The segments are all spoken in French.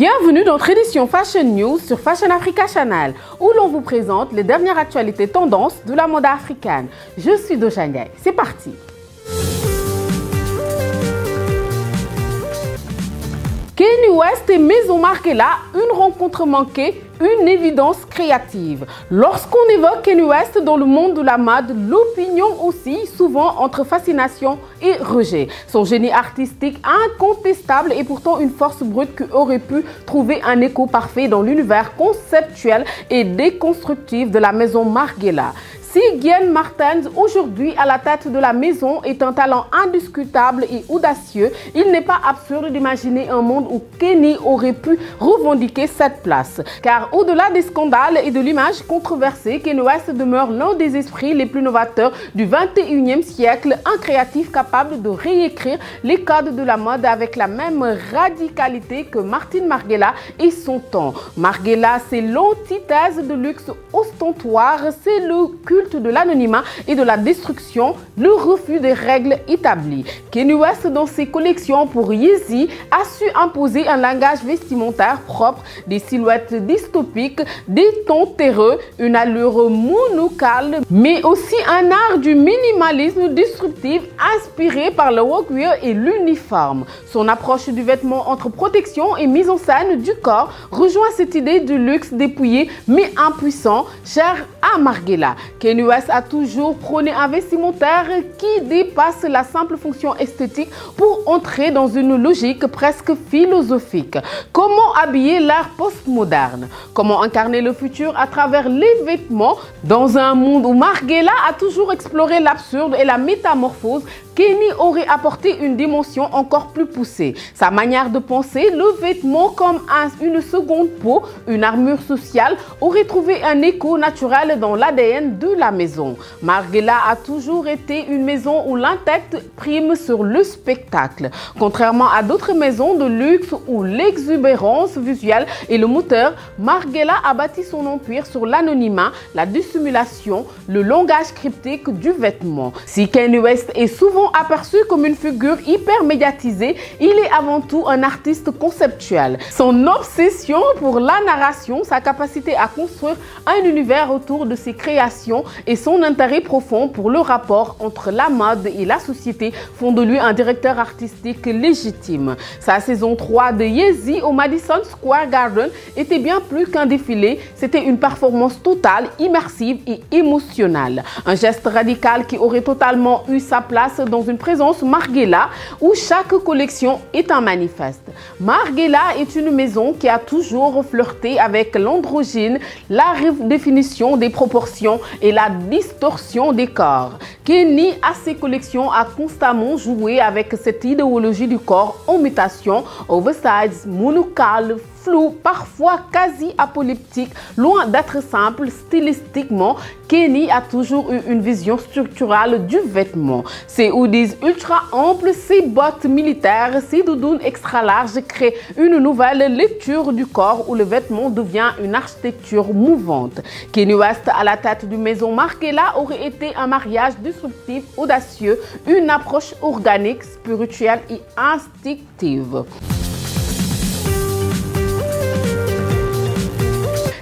Bienvenue dans notre édition Fashion News sur Fashion Africa Channel, où l'on vous présente les dernières actualités tendances de la mode africaine. Je suis Doja Ndiaye, c'est parti. Kanye West et Maison Margiela, une rencontre manquée, une évidence créative. Lorsqu'on évoque Kanye West dans le monde de la mode, l'opinion oscille souvent entre fascination et rejet. Son génie artistique incontestable est pourtant une force brute qui aurait pu trouver un écho parfait dans l'univers conceptuel et déconstructif de la Maison Margiela. Si Guy Martens, aujourd'hui à la tête de la maison, est un talent indiscutable et audacieux, il n'est pas absurde d'imaginer un monde où Kanye aurait pu revendiquer cette place. Car au-delà des scandales et de l'image controversée, Kanye West demeure l'un des esprits les plus novateurs du 21e siècle, un créatif capable de réécrire les codes de la mode avec la même radicalité que Martin Margiela et son temps. Margiela, c'est l'antithèse de luxe ostentoire, c'est le culte de l'anonymat et de la destruction, le refus des règles établies. Kanye West, dans ses collections pour Yeezy, a su imposer un langage vestimentaire propre, des silhouettes dystopiques, des tons terreux, une allure monocale, mais aussi un art du minimalisme disruptif inspiré par le workwear et l'uniforme. Son approche du vêtement entre protection et mise en scène du corps rejoint cette idée du luxe dépouillé mais impuissant, cher à Margiela. Kanye West a toujours prôné un vestimentaire qui dépasse la simple fonction esthétique pour entrer dans une logique presque philosophique. Comment habiller l'art postmoderne? Comment incarner le futur à travers les vêtements? Dans un monde où Margiela a toujours exploré l'absurde et la métamorphose, Kanye aurait apporté une dimension encore plus poussée. Sa manière de penser le vêtement comme une seconde peau, une armure sociale, aurait trouvé un écho naturel dans l'ADN de la maison. Margiela a toujours été une maison où l'intellect prime sur le spectacle. Contrairement à d'autres maisons de luxe où l'exubérance visuelle est le moteur, Margiela a bâti son empire sur l'anonymat, la dissimulation, le langage cryptique du vêtement. Si Kanye West est souvent aperçu comme une figure hyper médiatisée, il est avant tout un artiste conceptuel. Son obsession pour la narration, sa capacité à construire un univers autour de ses créations et son intérêt profond pour le rapport entre la mode et la société font de lui un directeur artistique légitime. Sa saison 3 de Yeezy au Madison Square Garden était bien plus qu'un défilé, c'était une performance totale, immersive et émotionnelle. Un geste radical qui aurait totalement eu sa place dans une présence Margiela où chaque collection est un manifeste. Margiela est une maison qui a toujours flirté avec l'androgyne, la redéfinition des proportions et la distorsion des corps. Kanye, à ses collections, a constamment joué avec cette idéologie du corps en mutation, oversize, monocal, flou, parfois quasi apocalyptique, loin d'être simple stylistiquement. Kanye a toujours eu une vision structurale du vêtement. Ses hoodies ultra amples, ses bottes militaires, ses doudounes extra larges créent une nouvelle lecture du corps où le vêtement devient une architecture mouvante. Kanye West à la tête d'une maison Margiela aurait été un mariage disruptif, audacieux, une approche organique, spirituelle et instinctive.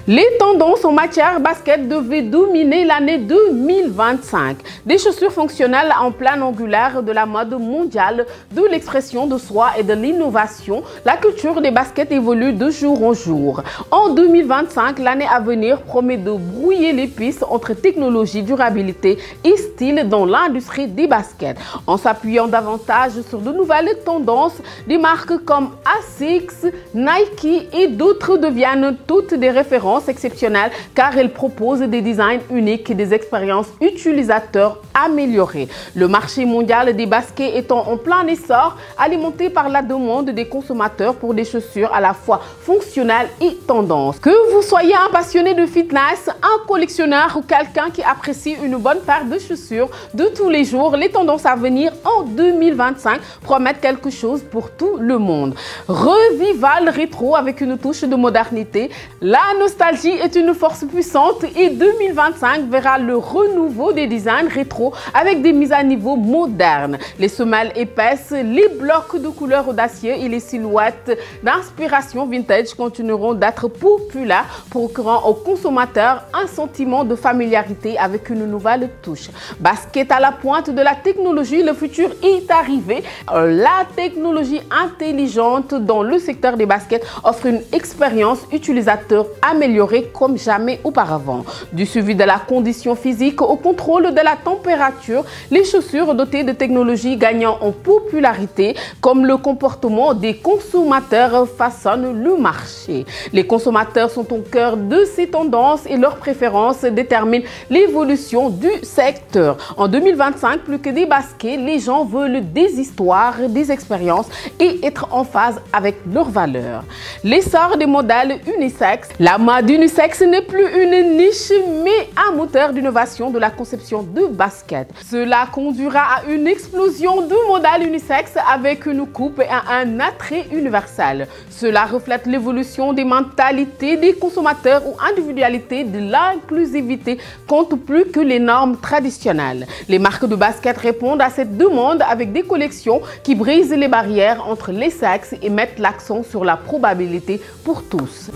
Les tendances en matière basket devaient dominer l'année 2025. Des chaussures fonctionnelles en plan angulaire de la mode mondiale, de l'expression de soi et de l'innovation, la culture des baskets évolue de jour en jour. En 2025, l'année à venir promet de brouiller les pistes entre technologie, durabilité et style dans l'industrie des baskets. En s'appuyant davantage sur de nouvelles tendances, des marques comme ASICS, Nike et d'autres deviennent toutes des références exceptionnelles car elles proposent des designs uniques et des expériences utilisateurs améliorées. Le marché mondial des baskets étant en plein essor, alimenté par la demande des consommateurs pour des chaussures à la fois fonctionnelles et tendances. Que vous soyez un passionné de fitness, un collectionneur ou quelqu'un qui apprécie une bonne paire de chaussures de tous les jours, les tendances à venir en 2025 promettent quelque chose pour tout le monde. Revival rétro avec une touche de modernité, la nostalgie est une force puissante et 2025 verra le renouveau des designs rétro avec des mises à niveau modernes. Les semelles épaisses, les blocs de couleurs audacieux et les silhouettes d'inspiration vintage continueront d'être populaires, procurant aux consommateurs un sentiment de familiarité avec une nouvelle touche. Basket à la pointe de la technologie, le futur est arrivé. La technologie intelligente dans le secteur des baskets offre une expérience utilisateur améliorée comme jamais auparavant. Du suivi de la condition physique au contrôle de la température, les chaussures dotées de technologies gagnant en popularité comme le comportement des consommateurs façonnent le marché. Les consommateurs sont au cœur de ces tendances et leurs préférences déterminent l'évolution du secteur. En 2025, plus que des baskets, les gens veulent des histoires, des expériences et être en phase avec leurs valeurs. L'essor des modèles unisex. La mode unisex n'est plus une niche mais un moteur d'innovation de la conception de baskets. Cela conduira à une explosion de modèles unisex avec une coupe et un attrait universel. Cela reflète l'évolution des mentalités des consommateurs où individualité de l'inclusivité compte plus que les normes traditionnelles. Les marques de basket répondent à cette demande avec des collections qui brisent les barrières entre les sexes et mettent l'accent sur la probabilité pour tous.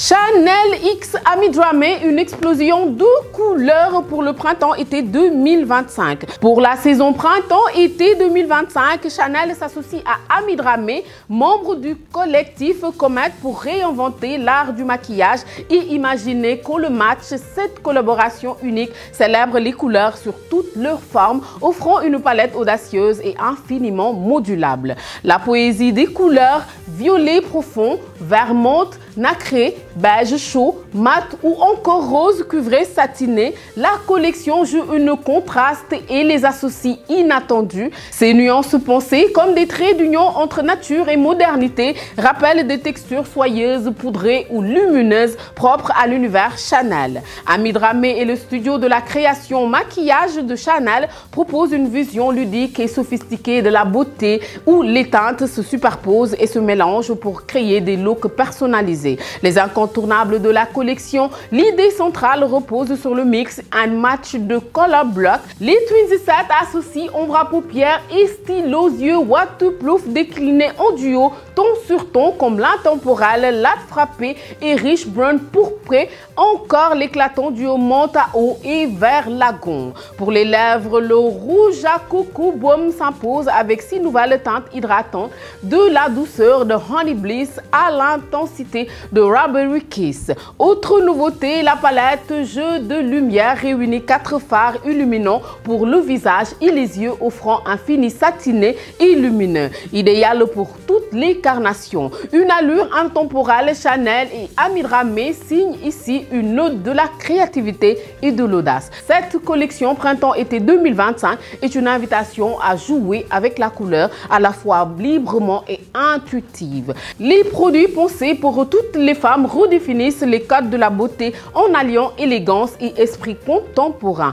Chanel X Ami Dramé, une explosion de couleurs pour le printemps-été 2025. Pour la saison printemps-été 2025, Chanel s'associe à Ami Dramé, membre du collectif Comet, pour réinventer l'art du maquillage et imaginer qu'on le match. Cette collaboration unique célèbre les couleurs sur toutes leurs formes, offrant une palette audacieuse et infiniment modulable. La poésie des couleurs, violet profond, vert menthe, nacré, beige chaud, mat ou encore rose cuivré satiné, la collection joue un contraste et les associe inattendus. Ces nuances pensées comme des traits d'union entre nature et modernité rappellent des textures soyeuses, poudrées ou lumineuses propres à l'univers Chanel. Ami Dramé et le studio de la création maquillage de Chanel proposent une vision ludique et sophistiquée de la beauté où les teintes se superposent et se mélangent pour créer des looks personnalisés. Les incontournables de la collection, l'idée centrale repose sur le mix and match de color block. Les Twins Set associent ombre à paupières et stylo aux yeux waterproof déclinés en duo, ton sur ton comme l'intemporel, latte frappé et riche brun pourpré, encore l'éclatant duo menthe à eau et vert lagon. Pour les lèvres, le rouge à coco baume s'impose avec 6 nouvelles teintes hydratantes, de la douceur de Honey Bliss à l'intensité de Strawberry Kiss. Autre nouveauté, la palette jeu de lumière réunit 4 fards illuminants pour le visage et les yeux, offrant un fini satiné et lumineux, idéal pour toutes les carnations. Une allure intemporelle, Chanel et Ami Dramé signent ici une ode de la créativité et de l'audace. Cette collection printemps-été 2025 est une invitation à jouer avec la couleur à la fois librement et intuitive. Les produits pensés pour toutes les femmes redéfinissent les codes de la beauté en alliant élégance et esprit contemporain.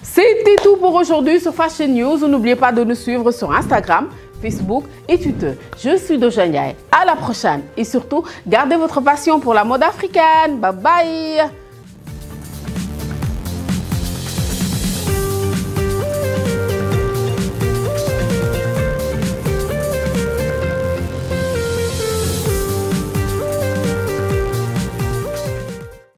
C'était tout pour aujourd'hui sur Fashion News. N'oubliez pas de nous suivre sur Instagram, Facebook et Twitter. Je suis Dojane Ndiaye. À la prochaine et surtout, gardez votre passion pour la mode africaine. Bye bye.